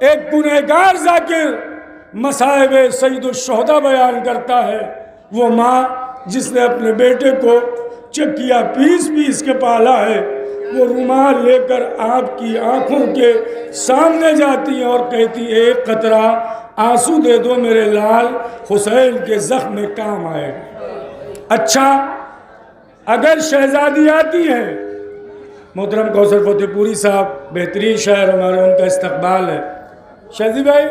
ایک گنہگار ذاکر مصائب سید الشہداء بیان کرتا ہے، وہ ماں جس نے اپنے بیٹے کو چکیا پیس پیس کے پالا ہے، وہ رومال لے کر آپ کی آنکھوں کے سامنے جاتی ہے اور کہتی ہے ایک قطرہ آنسو دے دو میرے لال، حسین کے زخم میں کام آئے۔ اچھا، اگر شہزادی آتی ہے، محترم کوثر فتح پوری صاحب بہترین شاعر ہمارے، ان کا استقبال ہے۔ شہزادی بھائی،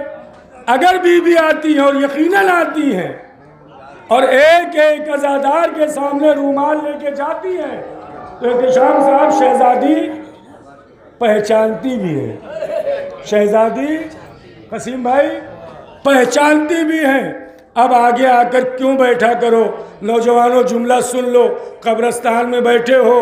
اگر بی بی آتی ہیں اور یقیناً آتی ہیں اور ایک ایک عزادار کے سامنے رومال لے کے جاتی ہیں، تو احتشام صاحب شہزادی پہچانتی بھی ہے، شہزادی قسیم بھائی پہچانتی بھی ہیں۔ اب آگے آ کر کیوں بیٹھا کرو؟ نوجوانوں جملہ سن لو، قبرستان میں بیٹھے ہو،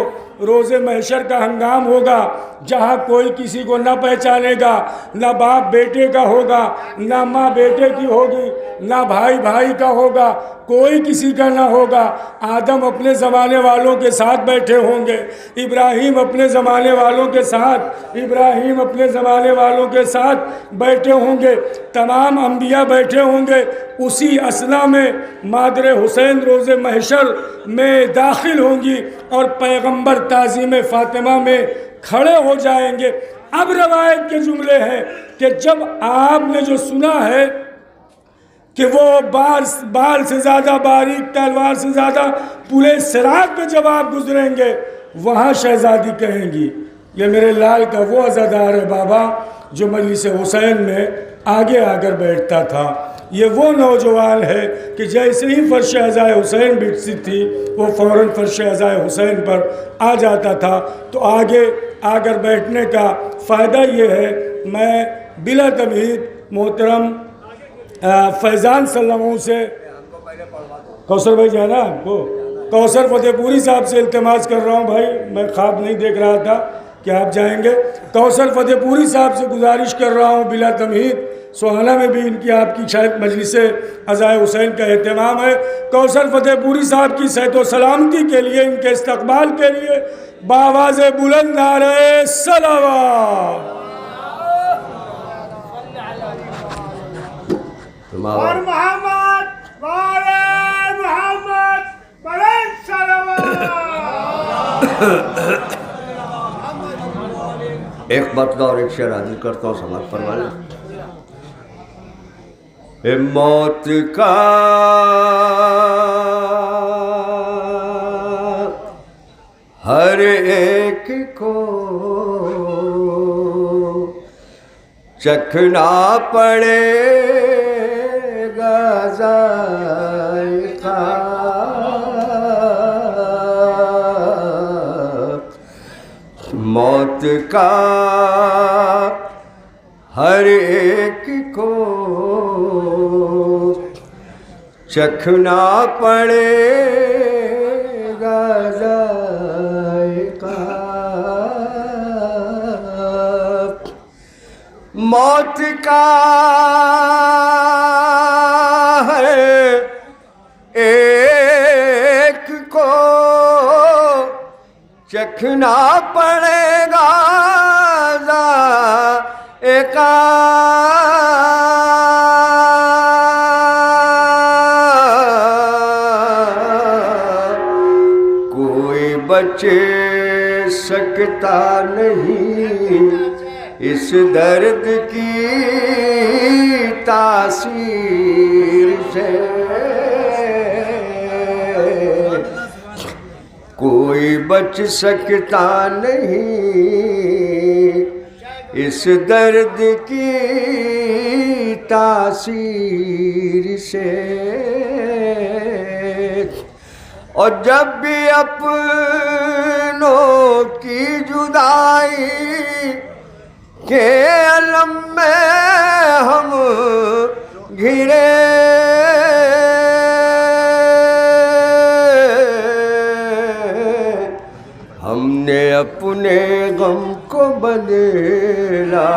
روز محشر کا ہنگام ہوگا، جہاں کوئی کسی کو نہ پہچانے گا، نہ باپ بیٹے کا ہوگا، نہ ماں بیٹے کی ہوگی، نہ بھائی بھائی کا ہوگا، کوئی کسی کا نہ ہوگا۔ آدم اپنے زمانے والوں کے ساتھ بیٹھے ہوں گے، ابراہیم اپنے زمانے والوں کے ساتھ، ابراہیم اپنے زمانے والوں کے ساتھ بیٹھے ہوں گے، تمام انبیاء بیٹھے ہوں گے۔ اسی اثنا میں مادر حسین روز محشر میں داخل ہوں گی اور پیغمبر تعظیم فاطمہ میں کھڑے ہو جائیں گے۔ اب روایت کے جملے ہیں کہ جب آپ نے جو سنا ہے کہ وہ بال سے زیادہ باریک، تلوار سے زیادہ پورے صراط پہ جب آپ گزریں گے، وہاں شہزادی کہیں گی یہ میرے لال کا وہ عزادار ہے بابا جو مجلس حسین میں آگے آ کر بیٹھتا تھا، یہ وہ نوجوان ہے کہ جیسے ہی فرش عزائے حسین بچتی تھی وہ فوراً فرش عزائے حسین پر آ جاتا تھا۔ تو آگے آ کر بیٹھنے کا فائدہ یہ ہے، میں بلا تمہید محترم فیضان صلی اللہ علیہ وسلم سے، کوثر بھائی جانا آپ کو، کوثر فتح پوری صاحب سے التماس کر رہا ہوں، بھائی میں خواب نہیں دیکھ رہا تھا کہ آپ جائیں گے، کوثر فتح پوری صاحب سے گزارش کر رہا ہوں بلا تمہید، سوہانہ میں بھی ان کی آپ کی شاید مجلس عزائے حسین کا اہتمام ہے، کوثر فتح پوری صاحب کی صحت و سلامتی کے لیے، ان کے استقبال کے لیے بآواز بلند نعرہ صلوات۔ اور محمد بلند صلوات۔ ایک مطلع اور ایک شعر حاضر کرتا ہوں، سماعت فرمائیں۔ موت کا ہر ایک کو چکھنا پڑے گا ذائقہ، موت کا ہر ایک کو چکھنا پڑے گا ذائقہ، موت کا ہر ایک کو چکھنا پڑے گا ذائقہ، کوئی بچ سکتا نہیں اس درد کی تاثیر سے، کوئی بچ سکتا نہیں اس درد کی تاثیر سے، اور جب بھی اپنوں کی جدائی کے علم میں ہم گھرے، ہم نے اپنے غم کو بدلا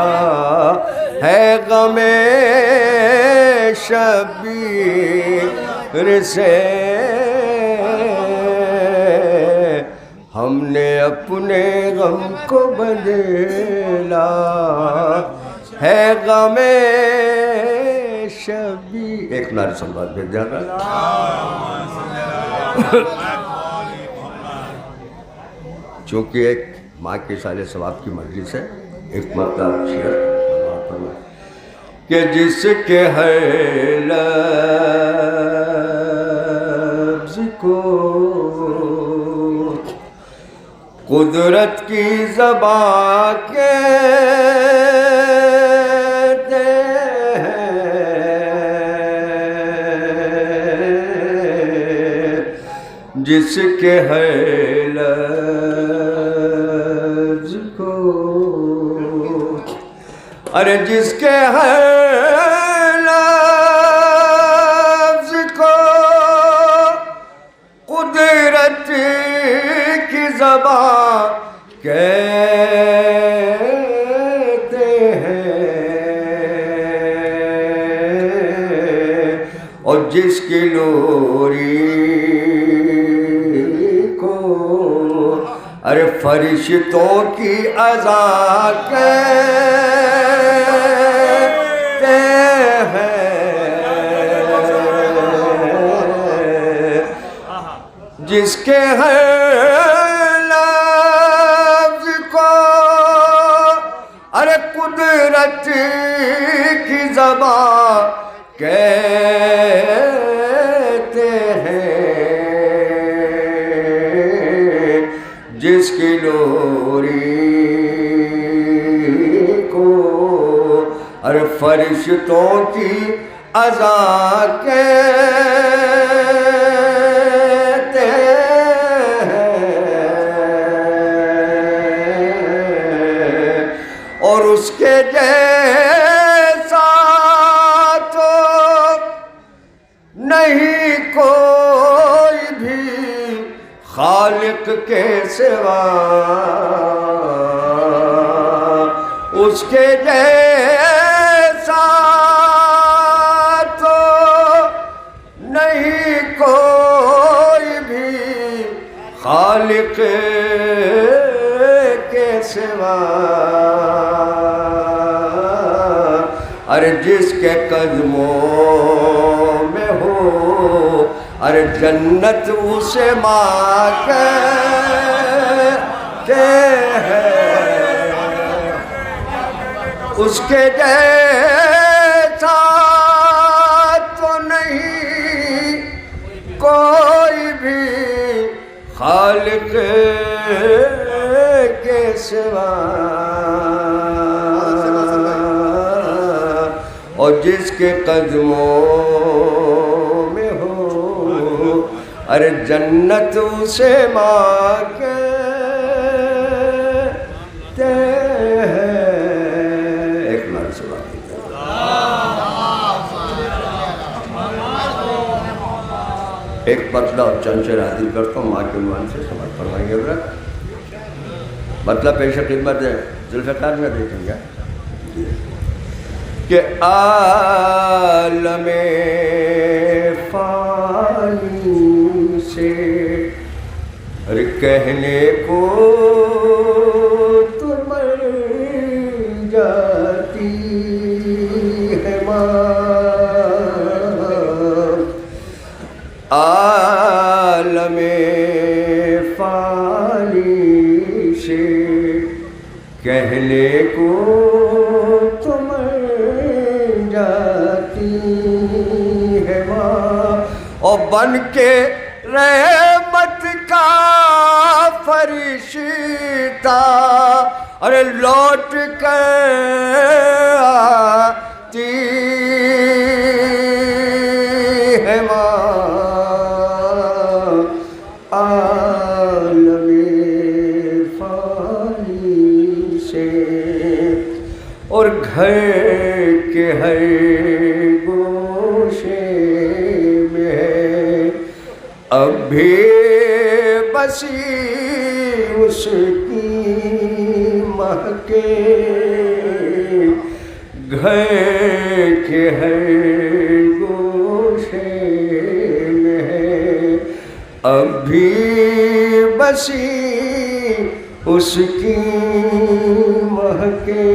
ہے غم شبیر سے ہم نے اپنے غم کو بدلا ہے غم شبیر. ایک نعرہ صلوات بھیج جانا. چونکہ ایک ماں کے سالے ثواب کی مجلس ہے، ایک مطلب شعر کہ جس کے ہر لفظ کو قدرت کی زبان کہتے ہیں، جس کے ہر لفظ کو، ارے جس کے ہر لفظ کو قدرت کی زبان کہتے ہیں، اور جس کی لوری کو ارے فرشتوں کی اذان کہتے ہیں، جس کے ہر لفظ کو ارے قدرت کی زبان کہتے ہیں، جس کی لوری کو ارے فرشتوں کی اذان کہتے ہیں، اور اس کے جیسا تو نہیں کوئی بھی خالق کے سوا، اس کے جیسا تو نہیں کوئی بھی خالق کے سوا، ارے جس کے قدموں میں ہو ارے جنت اسے ماں کہتے ہیں، اس کے جیسا تو نہیں کوئی بھی خالق کے سوا، اور جس کے قدموں میں ہو ارے جنت اسے ماں کہتے ہیں. ایک نعرہ سے بات ایک مطلب اور چند شعر حاضر کرتا ہوں ماں کے عنوان سے، سمجھ فرمائیے گا. مطلب پیش خدمت ہے ذوالفقار میں دیکھیں گے کہ عالم فانی سے کہنے کو تو مر جاتی ہے ماں، عالم فانی سے کہنے کو تو مر جاتی ہے ماں، اور بن کے رحمت کا فرشتہ ارے لوٹ کر آتی ہے ماں، عالم فانی سے، اور گھر کے ہر گوشے میں اب بھی بسی اس کی مہکے گھر کے ہر گوشے میں ہے اب بھی بسی اس کی مہکے،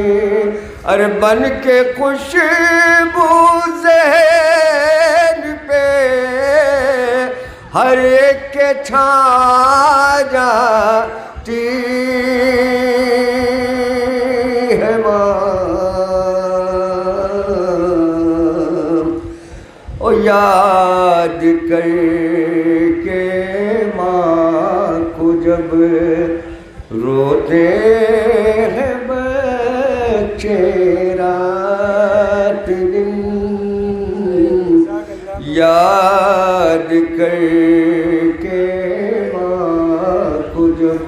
ارے بن کے خوشبو ذہن پہ ہر ایک کے چھا جاتی ہے ماں، او یاد کر کے ماں کو جب روتے ہیں بچے رات دن، یاد کر کے ماں کو جب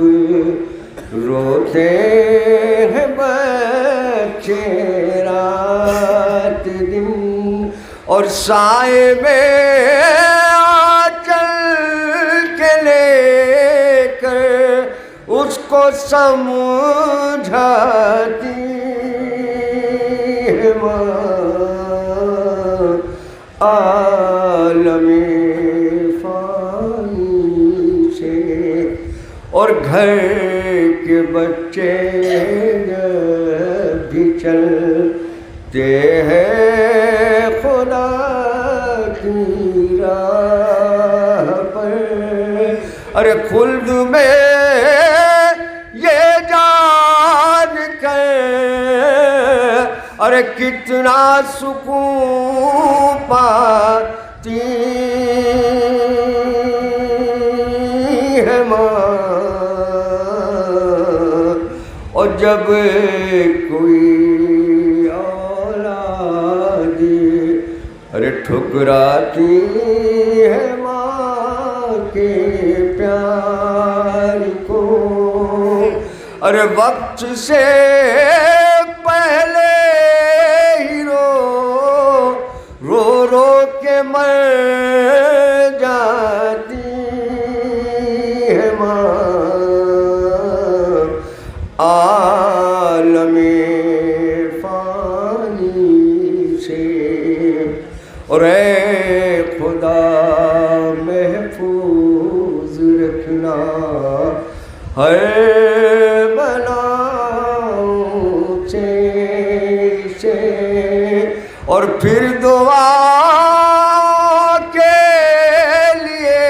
روتے ہیں بچے رات دن، اور سائے میں آنچل کے لے کر اس کو سمجھاتی ہے ماں، عالم فانی سے، اور گھر کے بچے جب بھی چلتے ہیں خدا کی راہ پر، ارے خلد میں یہ جان کر ارے کتنا سکون پاتی ہے ماں، اور جب کوئی اولاد ارے ٹھکراتی ہے ماں کے پیار کو، ارے وقت سے پہلے ہی رو رو کے مر جاتی ہے ماں، عالم فانی سے، اور اے خدا محفوظ رکھنا ہر بلاؤں سے، اور پھر دعا کے لیے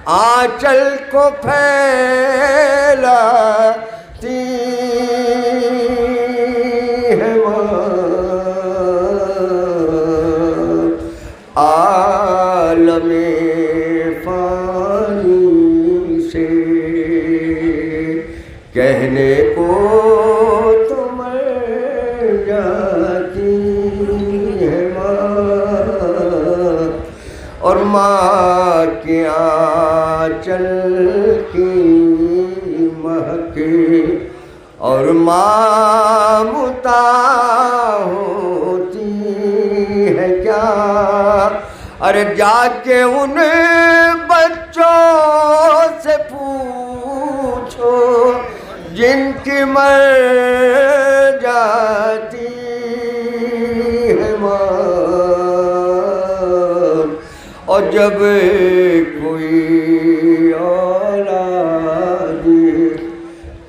آنچل کو پھیلاتی ہے ماں، عالم فانی سے کہنے کو تو مر جاتی ہے ماں، اور ماں کے آنچل کی مہک اور ماں متا ہوتی ہے کیا، ارے جا کے ان بچوں سے پوچھو جن کی مر جاتی ہے ماں، اور جب کوئی اولاد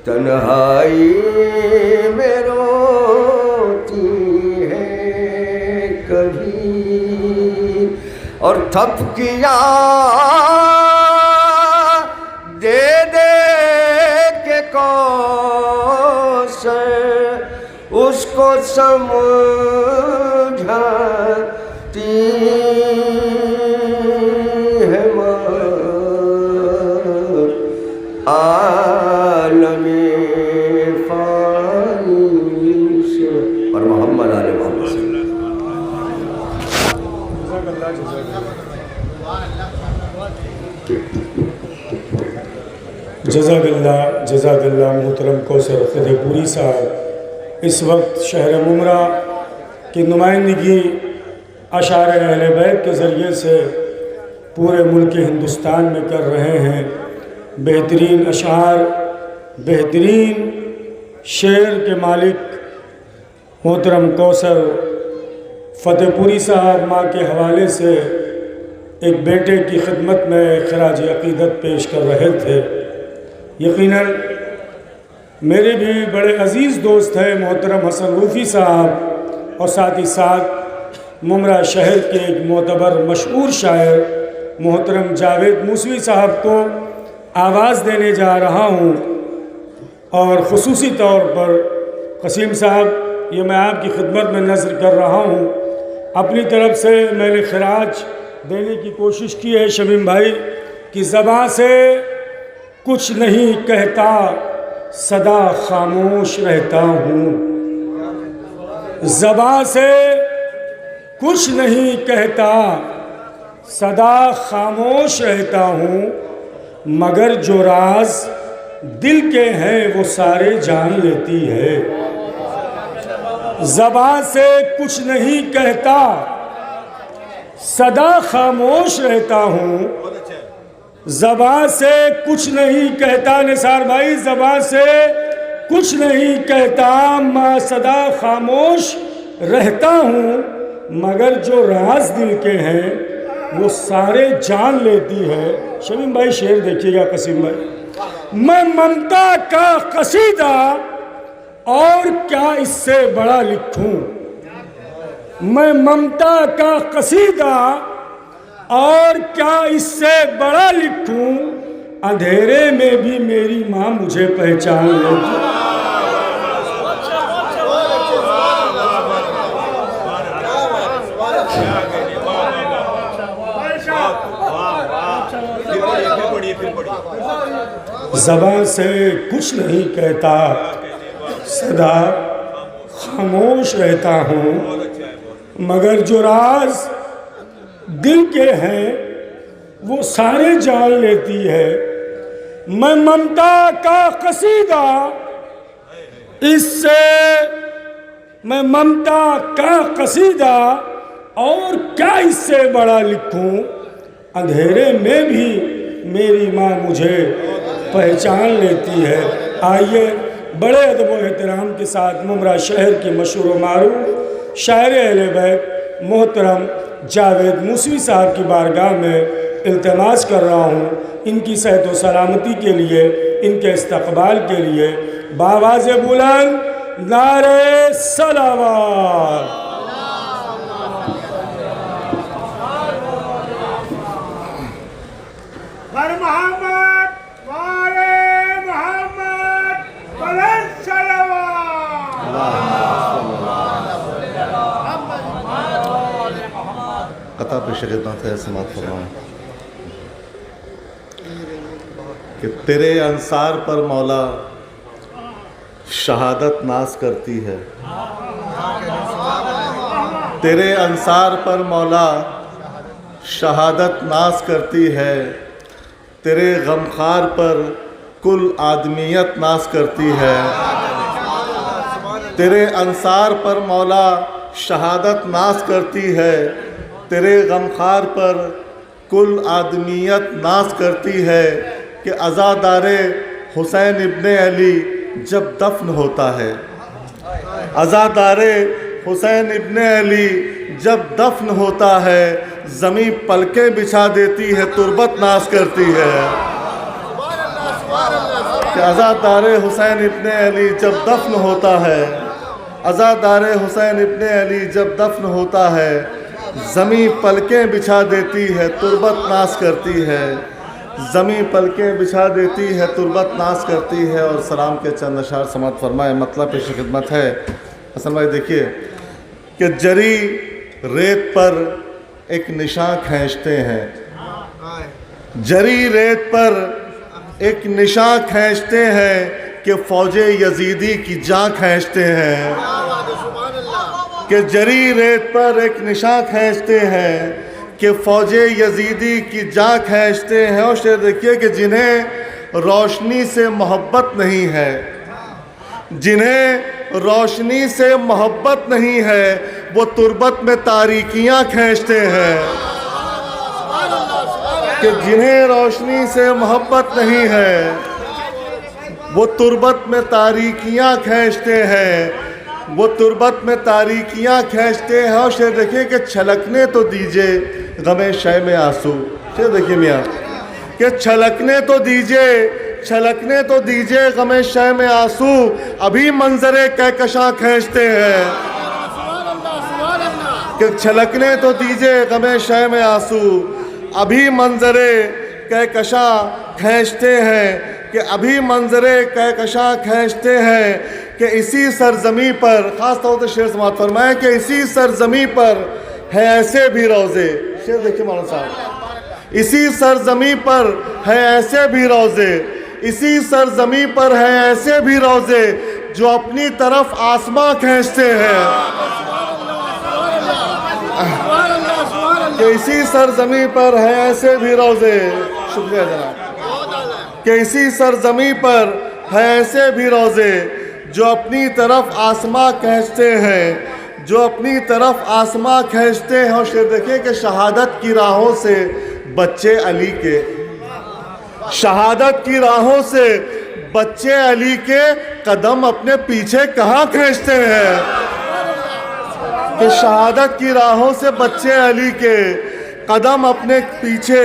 تنہائی میں روتی ہے کبھی، اور تھپکیاں دے دے کے کوثر اس کو سمجھاتی ہے ماں، عالم فانی سے، اور محمد علیہ محمد صلی اللہ جزاک اللہ محترم کوثر فتح پوری صاحب اس وقت شہر ممرہ کی نمائندگی اشعار اہل بیت کے ذریعے سے پورے ملک ہندوستان میں کر رہے ہیں۔ بہترین اشعار، بہترین شعر کے مالک محترم کوثر فتح پوری صاحب ماں کے حوالے سے ایک بیٹے کی خدمت میں خراج عقیدت پیش کر رہے تھے۔ یقیناً میرے بھی بڑے عزیز دوست ہیں محترم حسن روفی صاحب، اور ساتھ ہی ساتھ ممرہ شہر کے ایک معتبر مشہور شاعر محترم جاوید موسوی صاحب کو آواز دینے جا رہا ہوں، اور خصوصی طور پر قسیم صاحب یہ میں آپ کی خدمت میں نظر کر رہا ہوں۔ اپنی طرف سے میں نے خراج دینے کی کوشش کی ہے شمیم بھائی کہ زباں سے کچھ نہیں کہتا صدا خاموش رہتا ہوں، زباں سے کچھ نہیں کہتا صدا خاموش رہتا ہوں، مگر جو راز دل کے ہیں وہ سارے جان لیتی ہے۔ زبان سے کچھ نہیں کہتا صدا خاموش رہتا ہوں، زبان سے کچھ نہیں کہتا نثار بھائی، زبان سے کچھ نہیں کہتا میں صدا خاموش رہتا ہوں، مگر جو راز دل کے ہیں وہ سارے جان لیتی ہے۔ شمیم بھائی شعر دیکھیے گا قسیم بھائی۔ میں ممتا کا قصیدہ اور کیا اس سے بڑا لکھوں، میں ممتا کا قصیدہ اور کیا اس سے بڑا لکھوں، اندھیرے میں بھی میری ماں مجھے پہچان لیتی۔ زبان سے کچھ نہیں کہتا صدا خاموش رہتا ہوں، مگر جو راز دل کے ہیں وہ سارے جان لیتی ہے۔ میں ممتا کا قصیدہ میں ممتا کا قصیدہ اور کیا اس سے بڑا لکھوں، اندھیرے میں بھی میری ماں مجھے پہچان لیتی ہے۔ آئیے بڑے ادب و احترام کے ساتھ ممرہ شہر کی مشہور و معروف شاعر اہل بیت محترم جاوید موسوی صاحب کی بارگاہ میں التماس کر رہا ہوں، ان کی صحت و سلامتی کے لیے، ان کے استقبال کے لیے بآواز بلند نعرہ صلوات۔ قطع پیش خدمت ہے، سماعت فرمائیں کہ تیرے انصار پر مولا شہادت ناز کرتی ہے، تیرے انصار پر مولا شہادت ناز کرتی ہے، تیرے غمخوار پر کل آدمیت ناز کرتی ہے، تیرے انصار پر مولا شہادت ناز کرتی ہے، تیرے غمخوار پر کل آدمیت ناز کرتی ہے، کہ عزادار حسین ابن علی جب دفن ہوتا ہے، عزادار حسین ابن علی جب دفن ہوتا ہے، زمین پلکیں بچھا دیتی ہے، تربت ناز کرتی ہے۔ کہ عزادار حسین ابن علی جب دفن ہوتا ہے، عزادار حسین ابن علی جب دفن ہوتا ہے، زمین پلکیں بچھا دیتی ہے، تربت ناز کرتی ہے، زمین پلکیں بچھا دیتی ہے، تربت ناز کرتی ہے۔ اور سلام کے چند اشعار سماعت فرمائے، مطلب پیش خدمت ہے۔ حسن بھائی دیکھیے کہ جری ریت پر ایک نشان کھینچتے ہیں، جری ریت پر ایک نشان کھینچتے ہیں، کہ فوج یزیدی کی جان کھینچتے ہیں، کہ جری ریت پر ایک نشان کھینچتے ہیں، کہ فوج یزیدی کی جان کھینچتے ہیں۔ اور شعر دیکھیے کہ جنہیں روشنی سے محبت نہیں ہے، جنہیں روشنی سے محبت نہیں ہے، وہ تربت میں تاریکیاں کھینچتے ہیں، کہ جنہیں روشنی سے محبت نہیں ہے وہ تربت میں تاریکیاں کھینچتے ہیں، وہ تربت میں تاریکیاں کھینچتے ہیں. اور شعر دیکھیے کہ چھلکنے تو دیجئے غم شے میں آنسو. شعر دیکھیے میاں کہ چھلکنے تو دیجئے غم شے میں آنسو, ابھی منظر کہکشاں کھینچتے ہیں. کہ چھلکنے تو دیجئے غم شے میں آنسو, ابھی منظر کہکشاں کھینچتے ہیں. کہ ابھی منظر کہکشاں کھینچتے ہیں. کہ اسی سرزمیں پر, خاص طور سے شعر سماعت فرمائیں, کہ اسی سرزمیں پر ہے ایسے بھی روزے. شعر دیکھیں مولانا صاحب, اسی سرزمیں پر ہے ایسے بھی روزے, اسی سرزمیں پر ہے ایسے بھی روزے جو اپنی طرف آسماں کھینچتے ہیں. کہ اسی سرزمیں پر ہے ایسے بھی روزے, شکریہ جناب, کہ اسی سرزمیں پر ہے ایسے بھی روزے جو اپنی طرف آسماں کھینچتے ہیں, جو اپنی طرف آسماں کھینچتے ہیں. اور شعر دیکھیں کہ شہادت کی راہوں سے بچے علی کے, شہادت کی راہوں سے بچے علی کے قدم اپنے پیچھے کہاں کھینچتے ہیں. کہ شہادت کی راہوں سے بچے علی کے قدم اپنے پیچھے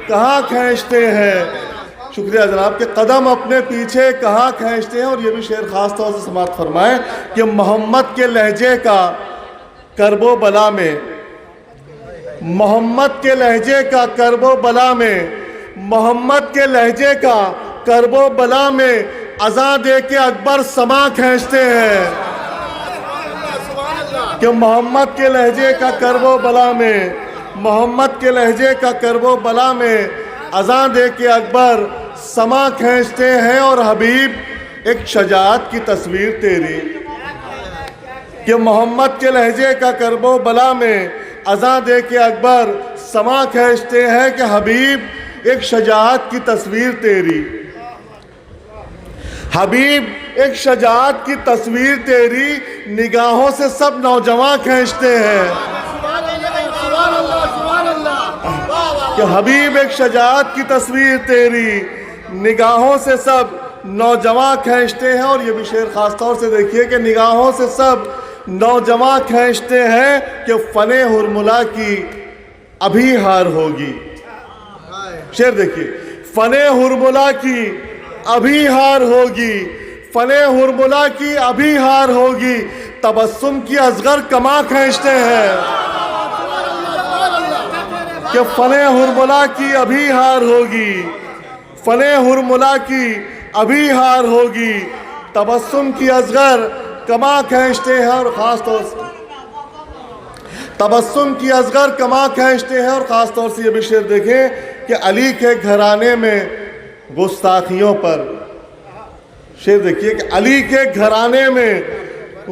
کہاں کھینچتے ہیں. شکریہ جناب, کہ قدم اپنے پیچھے کہاں کھینچتے ہیں. اور یہ بھی شعر خاص طور سے سماعت فرمائیں کہ محمد کے لہجے کا کرب و بلا میں, محمد کے لہجے کا کرب و بلا میں, محمد کے لہجے کا کرب و بلا میں اذاں دے کے اکبر سما کھینچتے ہیں. کہ محمد کے لہجے کا کرب و بلا میں, محمد کے لہجے کا کرب و بلا میں اذاں دے کے اکبر سما کھینچتے ہیں. اور حبیب ایک شجاعت کی تصویر تیری, کہ محمد کے لہجے کا کرب و بلا میں اذاں دے کے اکبر سما کھینچتے ہیں. کہ حبیب ایک شجاعت کی تصویر تیری, حبیب ایک شجاعت کی تصویر تیری, نگاہوں سے سب نوجوان کھینچتے ہیں. کہ حبیب ایک شجاعت کی تصویر تیری, نگاہوں سے سب نوجوان کھینچتے ہیں. اور یہ بھی شعر خاص طور سے دیکھیے کہ نگاہوں سے سب نوجوان کھینچتے ہیں. کہ فن ہرملا کی ابھی ہار ہوگی. شعر دیکھیے, فن ہرملا کی ابھی ہار ہوگی, فن ہرملا کی ابھی ہار ہوگی, تبسم کی اصغر کما کھینچتے ہیں. کہ فن ہرملا کی ابھی ہار ہوگی, فن ہرملا کی ابھی ہار ہوگی, تبسم کی اصغر کما کھینچتے ہیں. اور خاص طور سے تبسم کی اصغر کما کھینچتے ہیں. اور خاص طور سے یہ بھی شعر دیکھیں کہ علی کے گھرانے میں گستاخیوں پر, شعر دیکھیے کہ علی کے گھرانے میں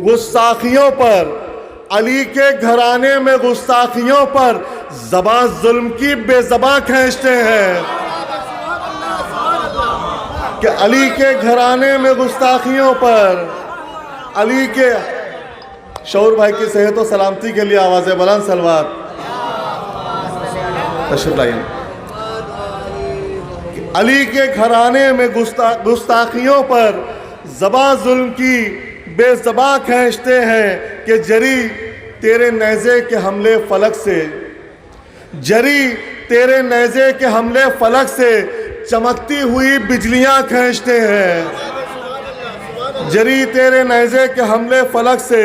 گستاخیوں پر, علی کے گھرانے میں گستاخیوں پر زباں ظلم کی بے زباں کھینچتے ہیں. کہ علی کے گھرانے میں گستاخیوں پر, علی کے, شعور بھائی کی صحت و سلامتی کے لیے آواز بلند صلوات تشریف لائیں. علی کے گھرانے میں گستاخیوں پر زباں ظلم کی بے زباں کھینچتے ہیں. کہ جری تیرے نیزے کے حملے فلک سے, جری تیرے نیزے کے حملے فلک سے چمکتی ہوئی بجلیاں کھینچتے ہیں. جری تیرے نیزے کے حملے فلک سے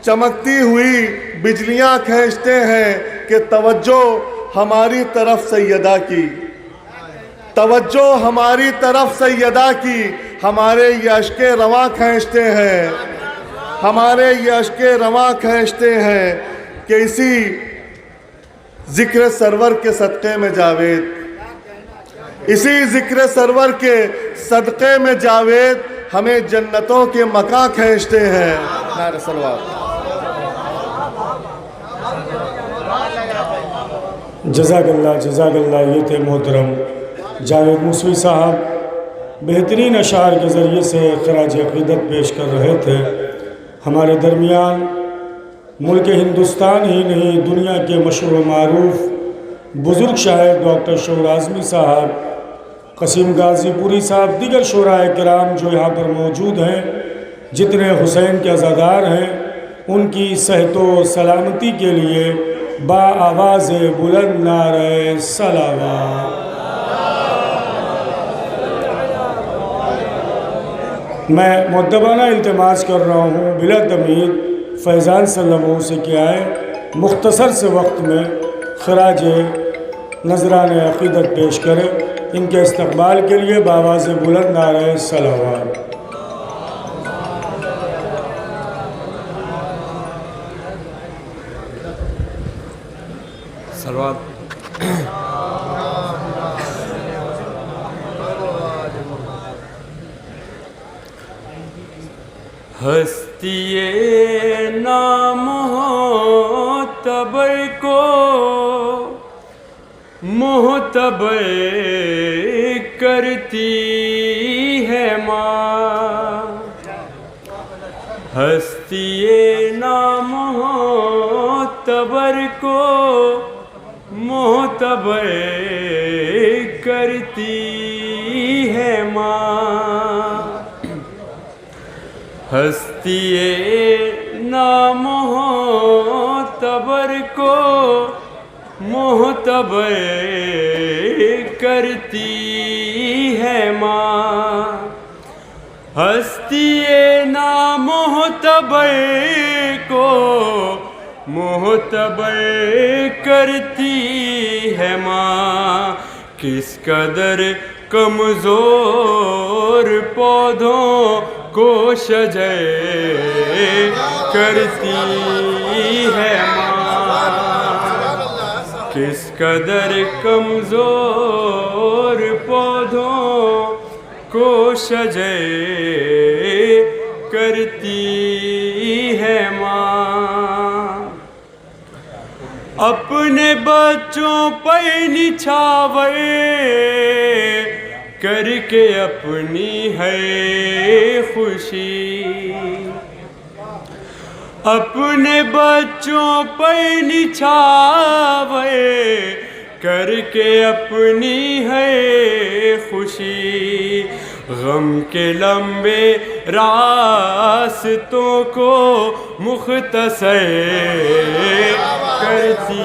چمکتی ہوئی بجلیاں کھینچتے ہیں. کہ توجہ ہماری طرف سیدہ کی, توجہ ہماری طرف سیدہ کی, ہمارے یہ اشک رواں کھینچتے ہیں, ہمارے یہ اشک رواں کھینچتے ہیں. کہ اسی ذکر سرور کے صدقے میں جاوید, اسی ذکر سرور کے صدقے میں جاوید ہمیں جنتوں کے مکان کھینچتے ہیں. نعرہ صلوات. جزاک اللہ, جزاک اللہ. یہ تھے محترم جاوید موسوی صاحب, بہترین اشعار کے ذریعے سے خراج عقیدت پیش کر رہے تھے. ہمارے درمیان ملک ہندوستان ہی نہیں دنیا کے مشہور و معروف بزرگ شاعر ڈاکٹر شعور اعظمی صاحب, قاسم غازی پوری صاحب, دیگر شعراء کرام جو یہاں پر موجود ہیں, جتنے حسین کے عزادار ہیں ان کی صحت و سلامتی کے لیے با آواز بلند نعرہ صلوات۔ میں مؤدبانہ التماس کر رہا ہوں بلا تمہید فیضان صلی اللہ علیہ وسلم سے کہ آئے مختصر سے وقت میں خراج نذران عقیدت پیش کرے۔ ان کے استقبال کے لیے بآواز بلند نعرہ صلوات۔ ہستی نام معتبر کو معتبر کرتی ہے ماں، ہستی نام معتبر کو معتبر کرتی ہے ماں، ہستی نام معتبر کو معتبر کرتی ہے ماں، ہستی نام معتبر کو معتبر کرتی ہے ماں، کس قدر کمزور پودوں کو شجر کرتی ہے ماں، کس قدر کمزور پودوں کو شجر کرتی ہے ماں، اپنے بچوں پر نچھاور کر کے اپنی ہے خوشی، اپنے بچوں پر نچھاور کر کے اپنی ہے خوشی، غم کے لمبے راستوں کو مختصر کرتی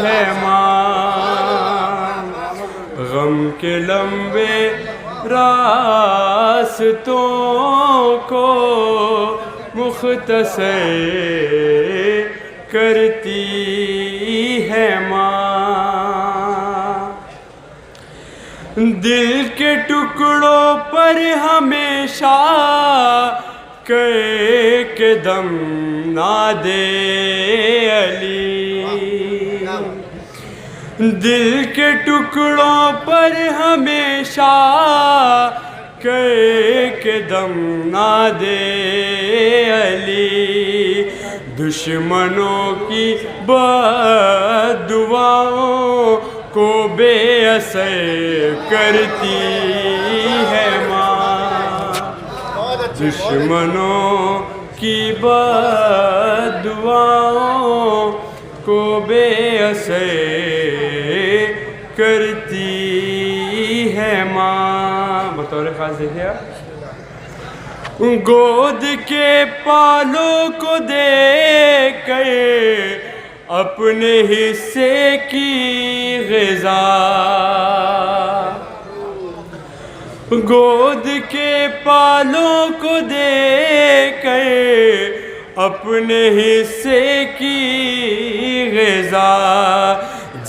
ہے ماں، غم کے لمبے راستوں کو مختصر کرتی ہے ماں، دل کے ٹکڑوں پر ہمیشہ کہے کہ دم نہ دے علی، دل کے ٹکڑوں پر ہمیشہ کہے کہ دم نہ دے علی، دشمنوں کی بد دعاؤں کو بے اثر کرتی ہے ماں، دشمنوں کی بد دعاؤں کو بے اثر کرتی ہے ماں۔ بطور خاص دیکھیے گود کے پالوں کو دے کر اپنے حصے کی غذا، گود کے پالوں کو دے کر اپنے حصے کی غذا،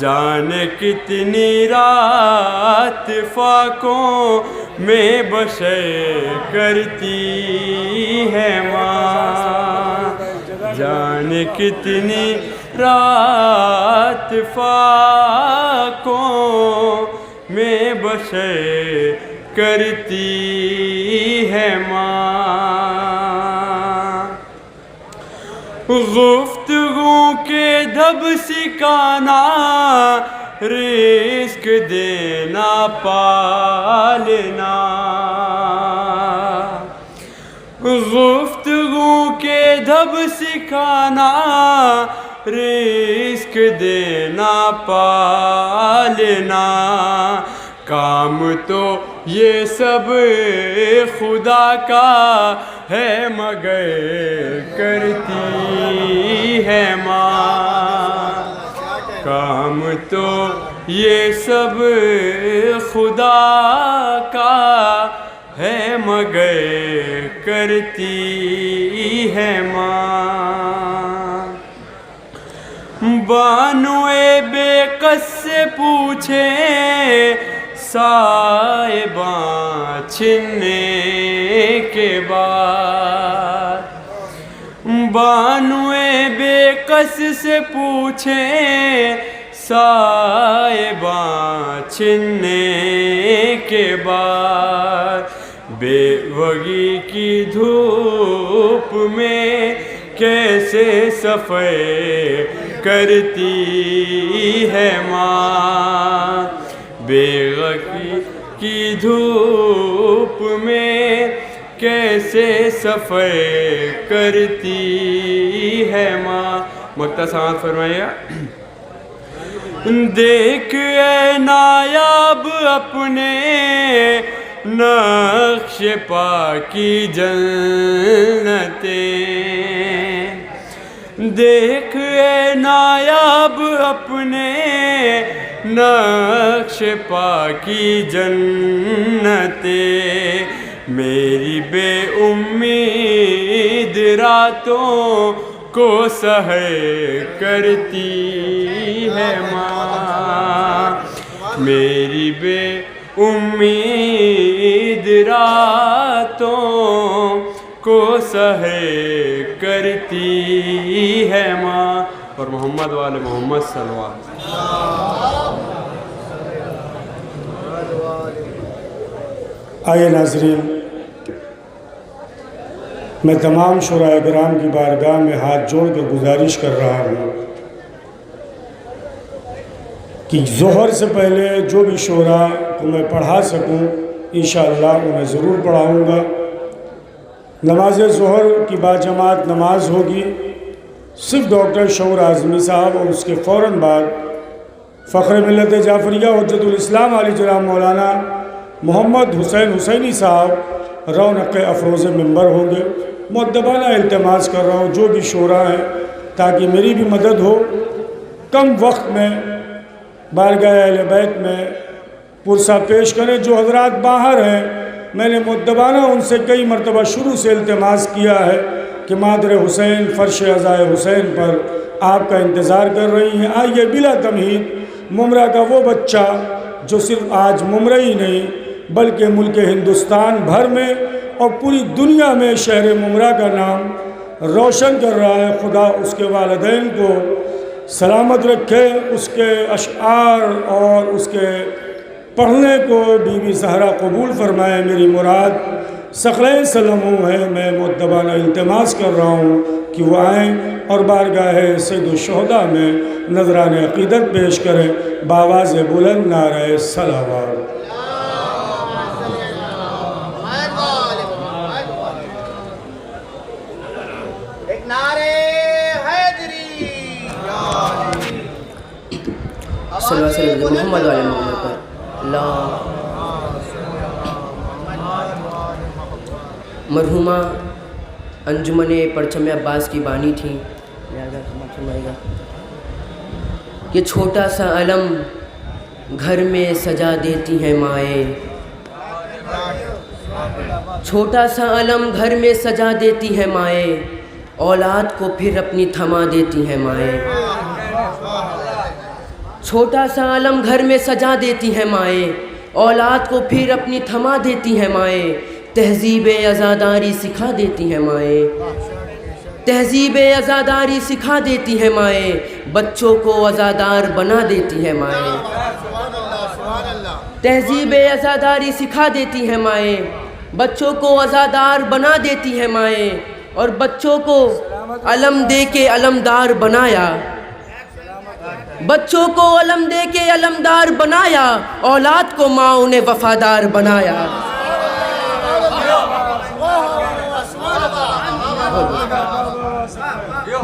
جانے کتنی رات فاقوں میں بشر کرتی ہے ماں، جانے کتنی رات فاقوں میں بشر کرتی ہے ماں، گفتگو کے دھب سکھانا، رزق دینا پالنا، گفتگو کے دھب سکھانا، رزق دینا پالنا، کام تو یہ سب خدا کا ہے مگر کرتی ہے ماں کام تو یہ سب خدا کا ہے مگر کرتی ہے ماں بانوئے بے کس سے پوچھے سائباں چھننے کے بعد بانوئے بے کس سے پوچھے سائباں چھننے کے بعد بے وگی کی دھوپ میں کیسے سفر کرتی ہے ماں بے وگی کی دھوپ میں کیسے سفر کرتی ہے ماں مقطع سماعت فرمائیے گا دیکھ اے نایاب اپنے نقش پا کی جنتیں دیکھ اے نایاب اپنے نقش پا کی جنتیں میری بے امید راتوں کو سحر کرتی ہے ماں میری بے امید راتوں کو سحر کرتی ہے ماں اور محمد والے محمد صلی اللہ علیہ وسلم آئے ناظرین میں تمام شورائے کرام کی بارگاہ میں ہاتھ جوڑ کر گزارش کر رہا ہوں کہ ظہر سے پہلے جو بھی شورا کو میں پڑھا سکوں انشاءاللہ انہیں ضرور پڑھاؤں گا نماز ظہر کی باجماعت نماز ہوگی صرف ڈاکٹر شعور اعظمی صاحب اور اس کے فوراً بعد فخر ملت جعفریہ حجت الاسلام علی جناب مولانا محمد حسین حسینی صاحب رونق افروز ممبر ہوں گے مؤدبانہ التماس کر رہا ہوں جو بھی شورا ہیں تاکہ میری بھی مدد ہو کم وقت میں بارگاہ اہل بیت میں پرسہ پیش کریں جو حضرات باہر ہیں میں نے مؤدبانہ ان سے کئی مرتبہ شروع سے التماس کیا ہے کہ مادر حسین فرش عزائے حسین پر آپ کا انتظار کر رہی ہیں آئیے بلا تمہید ممرہ کا وہ بچہ جو صرف آج ممرہ ہی نہیں بلکہ ملک ہندوستان بھر میں اور پوری دنیا میں شہر ممرہ کا نام روشن کر رہا ہے خدا اس کے والدین کو سلامت رکھے اس کے اشعار اور اس کے پڑھنے کو بی بی زہرا قبول فرمائے میری مراد ثقلین سلموں ہے میں مؤدبانہ التماس کر رہا ہوں کہ وہ آئیں اور بارگاہ سید الشہداء میں نذران عقیدت پیش کریں بآواز بلند نعرہ صلوات صلی اللہ علیہ وسلم محمد والے محمد پر اللہ مرحومہ انجمن پرچم عباس کی بانی تھیں یہ چھوٹا سا علم گھر میں سجا دیتی ہیں مائیں چھوٹا سا علم گھر میں سجا دیتی ہیں مائیں اولاد کو پھر اپنی تھما دیتی ہیں مائیں چھوٹا سا علم گھر میں سجا دیتی ہیں مائیں اولاد کو پھر اپنی تھما دیتی ہیں مائیں تہذیب عزاداری سکھا دیتی ہیں مائیں تہذیب عزاداری سکھا دیتی ہیں مائیں بچوں کو عزادار بنا دیتی ہیں مائیں تہذیب عزاداری سکھا دیتی ہیں مائیں بچوں کو عزادار بنا دیتی ہیں مائیں اور بچوں کو علم دے کے علمدار بنایا بچوں کو علم دے کے علمدار بنایا اولاد کو ماں نے وفادار بنایا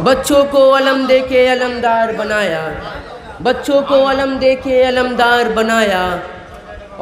بچوں کو علم دے کے علمدار بنایا بچوں کو علم دے کے علمدار بنایا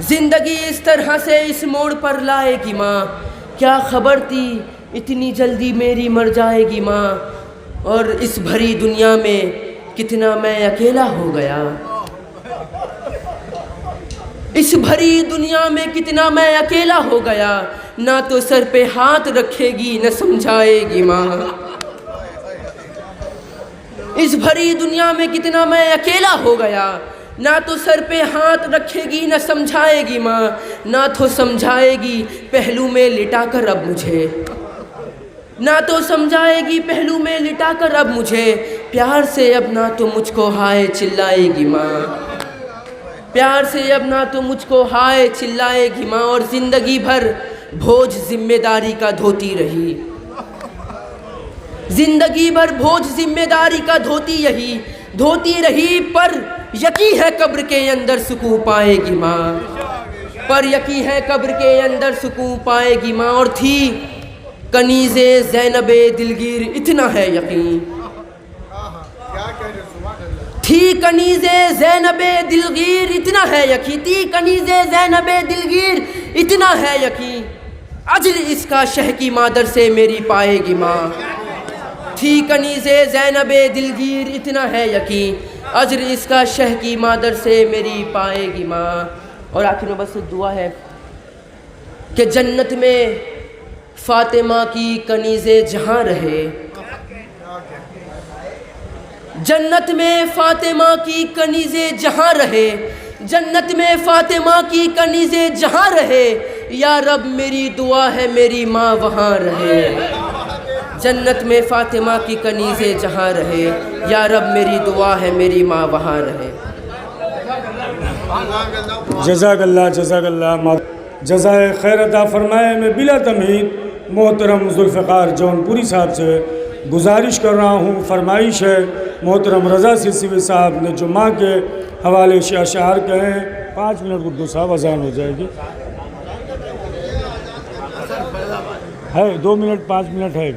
زندگی اس طرح سے اس موڑ پر لائے گی ماں، کیا خبر تھی اتنی جلدی میری مر جائے گی ماں، اور اس بھری دنیا میں کتنا میں اکیلا ہو گیا، اس بھری دنیا میں کتنا میں اکیلا ہو گیا، نہ تو سر پہ ہاتھ رکھے گی نہ سمجھائے گی ماں، اس بھری دنیا میں کتنا میں اکیلا ہو گیا، نہ تو سر پہ ہاتھ رکھے گی نہ سمجھائے گی ماں، نہ تو سمجھائے گی پہلو میں لٹا کر اب مجھے، نہ تو سمجھائے گی پہلو میں لٹا کر اب مجھے، پیار سے اب نہ تو مجھ کو ہائے چلائے گی ماں، پیار سے اب نہ تو مجھ کو ہائے چلائے گی ماں، اور زندگی بھر بوجھ ذمہ داری کا دھوتی رہی، زندگی بھر بوجھ ذمہ داری کا دھوتی رہی، پر یقین ہے قبر کے اندر سکون پائے گی ماں، پر یقین ہے قبر کے اندر سکون پائے گی ماں، اور تھی کنیز زینب دلگیر اتنا ہے یقین، تھی کنیز زینب دلگیر اتنا ہے یقین، تھی کنیز زینب دلگیر اتنا ہے یقین، اجر اس کا شہ کی مادر سے میری پائے گی ماں، تھی کنیز زینب دلگیر اتنا ہے یقین، اجر اس کا شہ کی مادر سے میری پائے گی ماں، اور آخر میں بس دعا ہے کہ جنت میں فاطمہ کی کنیز جہاں رہے، جنت میں فاطمہ کی کنیز جہاں رہے، جنت میں فاطمہ کی کنیز جہاں رہے، یا رب میری دعا ہے میری ماں وہاں رہے، جنت میں فاطمہ کی کنیز جہاں رہے، یا رب میری دعا ہے میری ماں وہاں رہے۔ جزاک اللہ جزائے خیر عطا فرمائے۔ میں بلا تمہید محترم ذوالفقار جون پوری صاحب سے گزارش کر رہا ہوں، فرمائش ہے محترم رضا سلسوی صاحب نے جو ماں کے حوالے سے اشعار کہے ہیں، 5 منٹ اردو صاحب اذان ہو جائے گی، ہے 2 منٹ 5 منٹ ہے۔